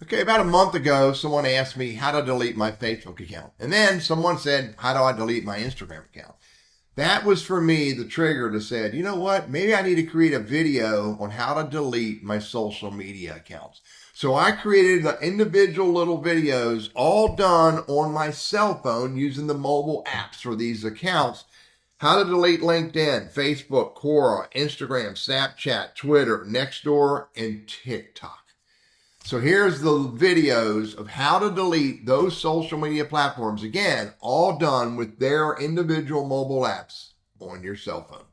Okay, about a month ago, someone asked me how to delete my Facebook account. And then someone said, how do I delete my Instagram account? That was for me the trigger to say, you know what? Maybe I need to create a video on how to delete my social media accounts. So I created the individual little videos all done on my cell phone using the mobile apps for these accounts. How to delete LinkedIn, Facebook, Quora, Instagram, Snapchat, Twitter, Nextdoor, and TikTok. So here's the videos of how to delete those social media platforms. Again, all done with their individual mobile apps on your cell phone.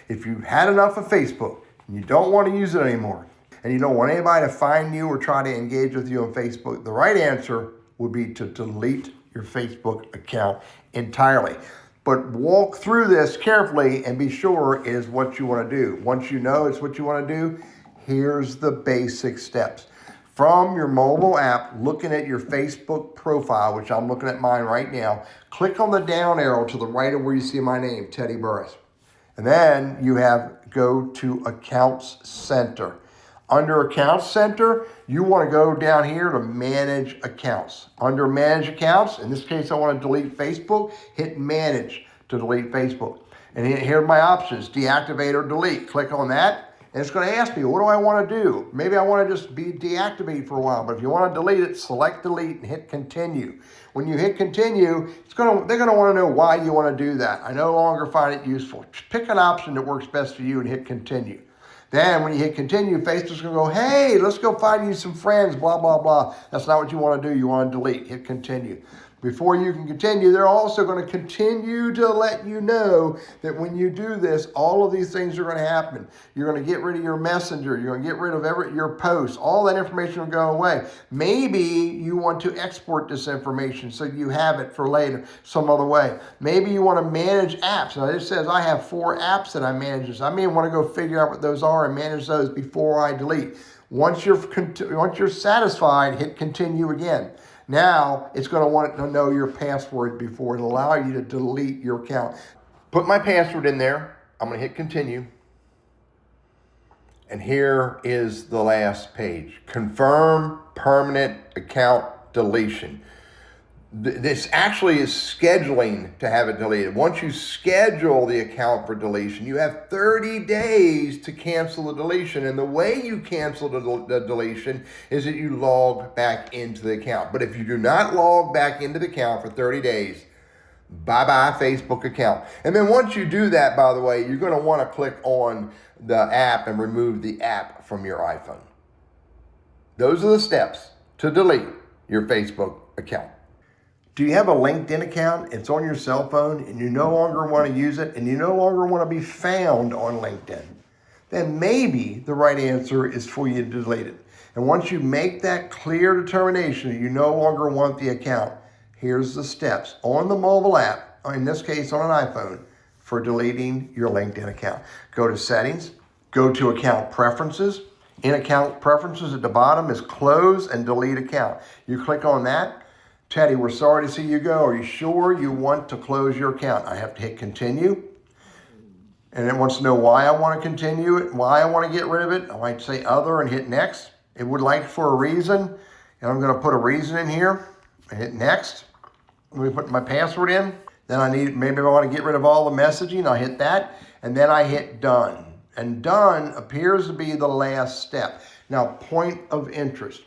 If you've had enough of Facebook and you don't want to use it anymore, and you don't want anybody to find you or try to engage with you on Facebook, the right answer would be to delete your Facebook account entirely. But walk through this carefully and be sure it is what you want to do. Once you know it's what you want to do, here's the basic steps. From your mobile app, looking at your Facebook profile, which I'm looking at mine right now, click on the down arrow to the right of where you see my name, Teddy Burris. And then you go to Accounts Center. Under Accounts Center, you want to go down here to Manage Accounts. Under Manage Accounts, in this case, I want to delete Facebook, hit Manage to delete Facebook. And here are my options, deactivate or delete. Click on that. And it's going to ask me, what do I want to do? Maybe I want to just be deactivated for a while, but if you want to delete it, select delete and hit continue. When you hit continue, they're going to want to know why you want to do that. I no longer find it useful. Just pick an option that works best for you and hit continue. Then when you hit continue, Facebook's going to go, hey, let's go find you some friends, blah, blah, blah. That's not what you want to do. You want to delete, hit continue. Before you can continue, they're also going to continue to let you know that when you do this, all of these things are going to happen. You're going to get rid of your messenger. You're going to get rid of your posts. All that information will go away. Maybe you want to export this information so you have it for later some other way. Maybe you want to manage apps. Now, it says I have 4 apps that I manage. I may want to go figure out what those are and manage those before I delete. Once you're satisfied, hit continue again. Now, it's going to want to know your password before it allow you to delete your account. Put my password in there. I'm going to hit continue. And here is the last page. Confirm permanent account deletion. This actually is scheduling to have it deleted. Once you schedule the account for deletion, you have 30 days to cancel the deletion. And the way you cancel the deletion is that you log back into the account. But if you do not log back into the account for 30 days, bye-bye Facebook account. And then once you do that, by the way, you're going to want to click on the app and remove the app from your iPhone. Those are the steps to delete your Facebook account. Do you have a LinkedIn account? It's on your cell phone and you no longer want to use it and you no longer want to be found on LinkedIn. Then maybe the right answer is for you to delete it. And once you make that clear determination that you no longer want the account, here's the steps on the mobile app, in this case on an iPhone, for deleting your LinkedIn account. Go to Settings, go to Account Preferences. In Account Preferences at the bottom is Close and Delete Account. You click on that. Teddy, we're sorry to see you go. Are you sure you want to close your account? I have to hit continue. And it wants to know why I want to continue it, why I want to get rid of it. I might say other and hit next. It would like for a reason. And I'm going to put a reason in here. I hit next. Let me put my password in. Then maybe I want to get rid of all the messaging. I hit that. And then I hit done. And done appears to be the last step. Now, point of interest.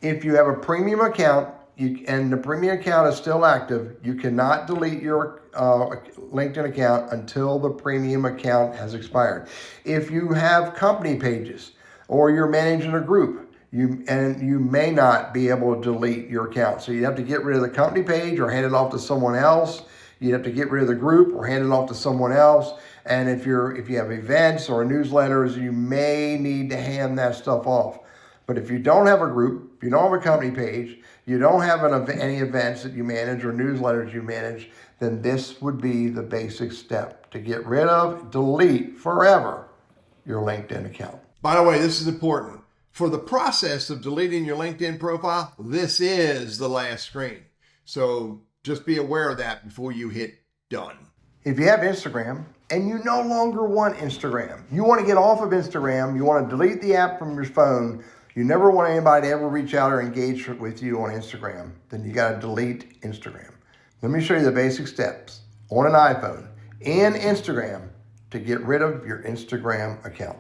If you have a premium account, and the premium account is still active, you cannot delete your LinkedIn account until the premium account has expired. If you have company pages or you're managing a group, you may not be able to delete your account. So you have to get rid of the company page or hand it off to someone else. You have to get rid of the group or hand it off to someone else. And if you have events or newsletters, you may need to hand that stuff off. But if you don't have a group, if you don't have a company page, you don't have any events that you manage or newsletters you manage, then this would be the basic step to get rid of, delete forever your LinkedIn account. By the way, this is important. For the process of deleting your LinkedIn profile, this is the last screen. So just be aware of that before you hit done. If you have Instagram and you no longer want Instagram, you want to get off of Instagram, you want to delete the app from your phone, You never want anybody to ever reach out or engage with you on Instagram. Then you got to delete Instagram. Let me show you the basic steps on an iPhone and Instagram to get rid of your Instagram account.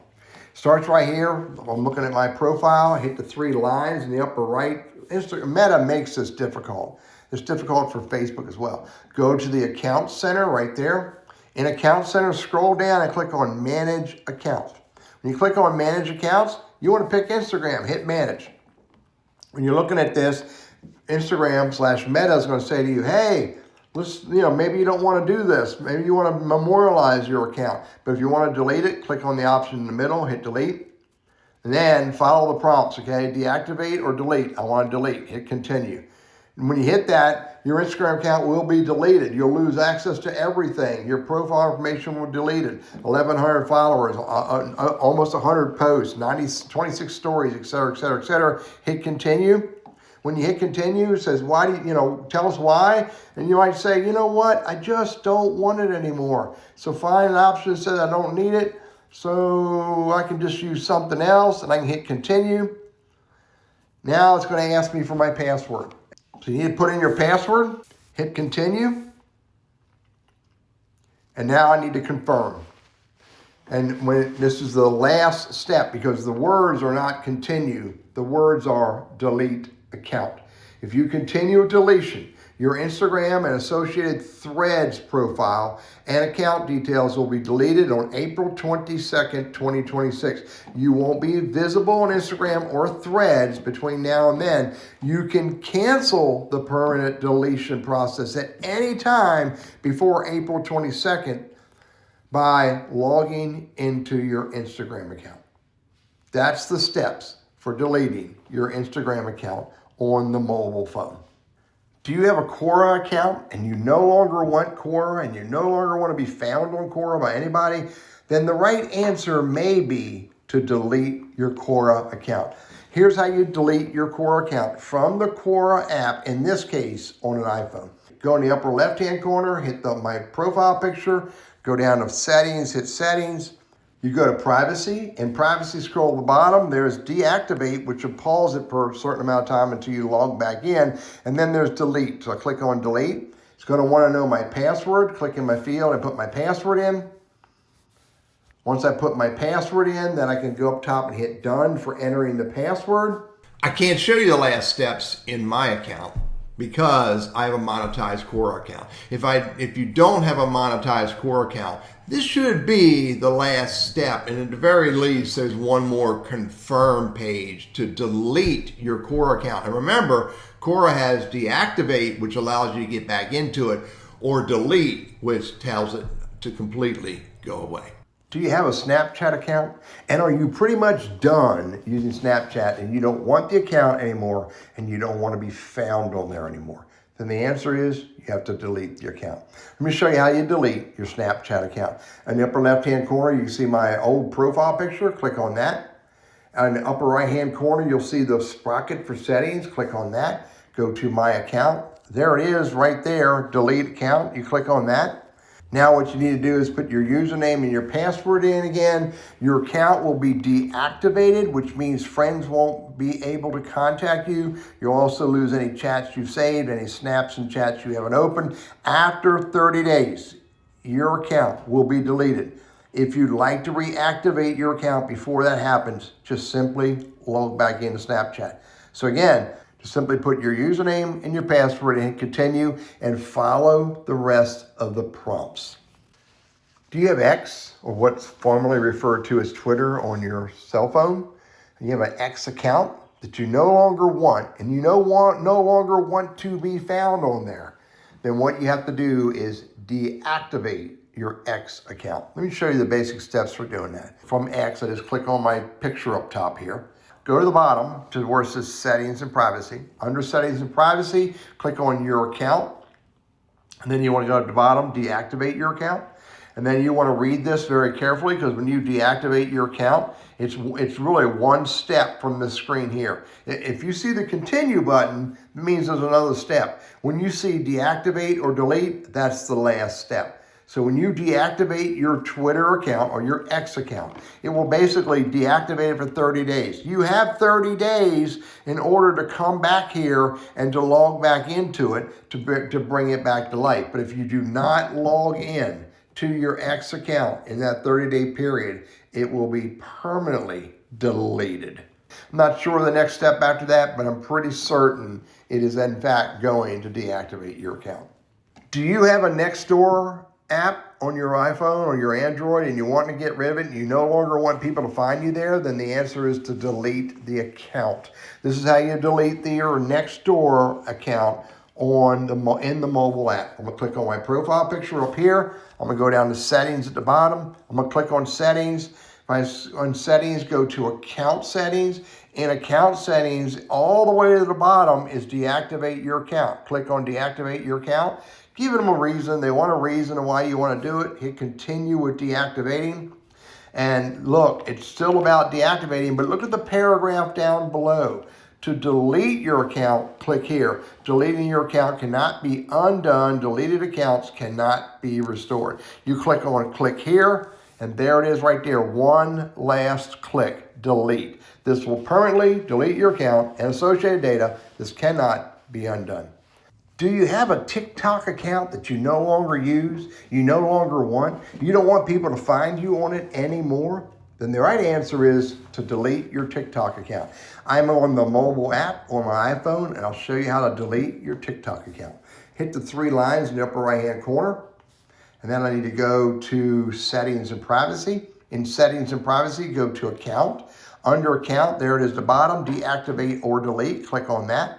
Starts right here. I'm looking at my profile. I hit the 3 lines in the upper right. Meta makes this difficult. It's difficult for Facebook as well. Go to the Account Center right there. In Account Center, scroll down and click on Manage Accounts. When you click on Manage Accounts, you want to pick Instagram. Hit Manage. When you're looking at this, Instagram/Meta is going to say to you, hey, maybe you don't want to do this. Maybe you want to memorialize your account. But if you want to delete it, click on the option in the middle, hit delete. And then follow the prompts, okay? Deactivate or delete. I want to delete. Hit continue. And when you hit that, your Instagram account will be deleted. You'll lose access to everything. Your profile information will be deleted. 1,100 followers, almost 100 posts, 26 stories, et cetera, et cetera, et cetera. Hit continue. When you hit continue, it says, why do you tell us why? And you might say, you know what? I just don't want it anymore. So find an option that says I don't need it. So I can just use something else and I can hit continue. Now it's going to ask me for my password. So you need to put in your password, hit continue. And now I need to confirm. And this is the last step because the words are not continue. The words are delete account. If you continue deletion, your Instagram and associated threads profile and account details will be deleted on April 22nd, 2026. You won't be visible on Instagram or threads between now and then. You can cancel the permanent deletion process at any time before April 22nd by logging into your Instagram account. That's the steps for deleting your Instagram account on the mobile phone. Do you have a Quora account and you no longer want Quora and you no longer want to be found on Quora by anybody? Then the right answer may be to delete your Quora account. Here's how you delete your Quora account from the Quora app, in this case on an iPhone. Go in the upper left-hand corner, hit my profile picture, go down to settings, hit settings. You go to privacy. In privacy, scroll to the bottom. There's deactivate, which will pause it for a certain amount of time until you log back in. And then there's delete. So I click on delete. It's going to want to know my password. Click in my field and put my password in. Once I put my password in, then I can go up top and hit done for entering the password. I can't show you the last steps in my account because I have a monetized Quora account. If you don't have a monetized Quora account, this should be the last step. And at the very least, there's one more confirm page to delete your Quora account. And remember, Quora has deactivate, which allows you to get back into it, or delete, which tells it to completely go away. Do you have a Snapchat account? And are you pretty much done using Snapchat and you don't want the account anymore and you don't want to be found on there anymore? Then the answer is you have to delete the account. Let me show you how you delete your Snapchat account. In the upper left-hand corner, you can see my old profile picture. Click on that. In the upper right-hand corner, you'll see the sprocket for settings. Click on that. Go to my account. There it is right there, delete account. You click on that. Now what you need to do is put your username and your password in again. Your account will be deactivated, which means friends won't be able to contact you. You'll also lose any chats you've saved, any snaps and chats you haven't opened. After 30 days, your account will be deleted. If you'd like to reactivate your account before that happens, just simply log back into Snapchat. So again, just simply put your username and your password and hit continue and follow the rest of the prompts. Do you have X, or what's formerly referred to as Twitter, on your cell phone? And you have an X account that you no longer want and you no longer want to be found on there. Then what you have to do is deactivate your X account. Let me show you the basic steps for doing that. From X, I just click on my picture up top here. Go to the bottom to where it says Settings and Privacy. Under Settings and Privacy, click on Your Account. And then you want to go to the bottom, Deactivate Your Account. And then you want to read this very carefully, because when you deactivate your account, it's really one step from the screen here. If you see the Continue button, it means there's another step. When you see Deactivate or Delete, that's the last step. So when you deactivate your Twitter account or your X account, it will basically deactivate it for 30 days. You have 30 days in order to come back here and to log back into it to bring it back to life. But if you do not log in to your X account in that 30-day period, it will be permanently deleted. I'm not sure the next step after that, but I'm pretty certain it is in fact going to deactivate your account. Do you have a Nextdoor app on your iPhone or your Android and you want to get rid of it and you no longer want people to find you there? Then the answer is to delete the account. This is how you delete your Nextdoor account in the mobile app. I'm going to click on my profile picture up here. I'm going to go down to settings at the bottom. I'm going to click on settings. On settings, go to account settings. In account settings, all the way to the bottom is deactivate your account. Click on deactivate your account. Give them a reason. They want a reason why you want to do it. Hit continue with deactivating. And look, it's still about deactivating, but look at the paragraph down below. To delete your account, click here. Deleting your account cannot be undone. Deleted accounts cannot be restored. You click on click here, and there it is right there. One last click, delete. This will permanently delete your account and associated data. This cannot be undone. Do you have a TikTok account that you no longer use, you no longer want, you don't want people to find you on it anymore? Then the right answer is to delete your TikTok account. I'm on the mobile app on my iPhone, and I'll show you how to delete your TikTok account. Hit the three lines in the upper right-hand corner, and then I need to go to Settings and Privacy. In Settings and Privacy, go to Account. Under Account, there it is at the bottom, Deactivate or Delete. Click on that.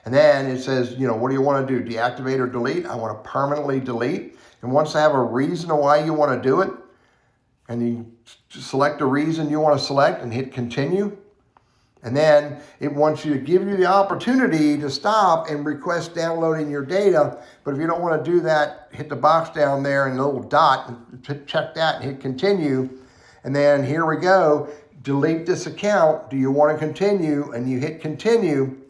And then it says, what do you want to do? Deactivate or delete? I want to permanently delete. And once I have a reason why you want to do it, and you select the reason you want to select and hit continue. And then it wants you to give you the opportunity to stop and request downloading your data. But if you don't want to do that, hit the box down there and the little dot and check that and hit continue. And then here we go. Delete this account. Do you want to continue? And you hit continue.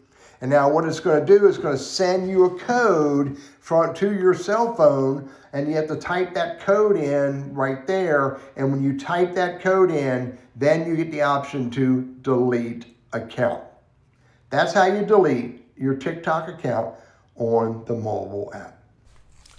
And now what it's going to do is going to send you a code to your cell phone, and you have to type that code in right there. And when you type that code in, then you get the option to delete account. That's how you delete your TikTok account on the mobile app.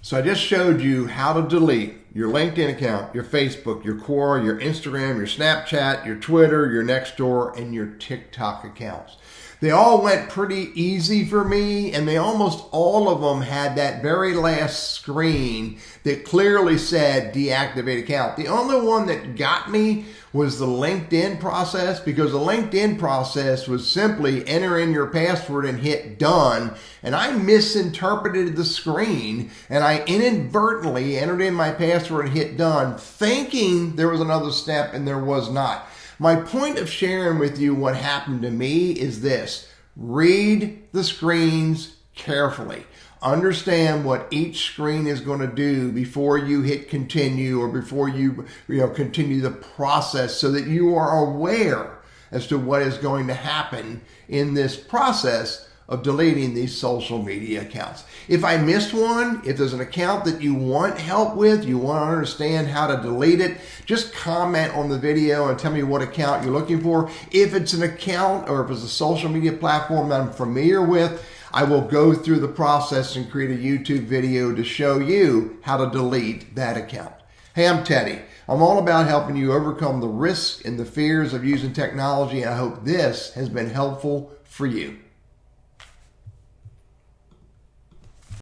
So I just showed you how to delete your LinkedIn account, your Facebook, your Quora, your Instagram, your Snapchat, your Twitter, your Nextdoor, and your TikTok accounts. They all went pretty easy for me, and they almost all of them had that very last screen that clearly said deactivate account. The only one that got me was the LinkedIn process, because the LinkedIn process was simply enter in your password and hit done. And I misinterpreted the screen, and I inadvertently entered in my password and hit done, thinking there was another step, and there was not. My point of sharing with you what happened to me is this: read the screens carefully. Understand what each screen is going to do before you hit continue or before you continue the process, so that you are aware as to what is going to happen in this process of deleting these social media accounts. If I missed one, if there's an account that you want help with, you want to understand how to delete it, just comment on the video and tell me what account you're looking for. If it's an account or if it's a social media platform that I'm familiar with, I will go through the process and create a YouTube video to show you how to delete that account. Hey, I'm Teddy. I'm all about helping you overcome the risks and the fears of using technology, and I hope this has been helpful for you.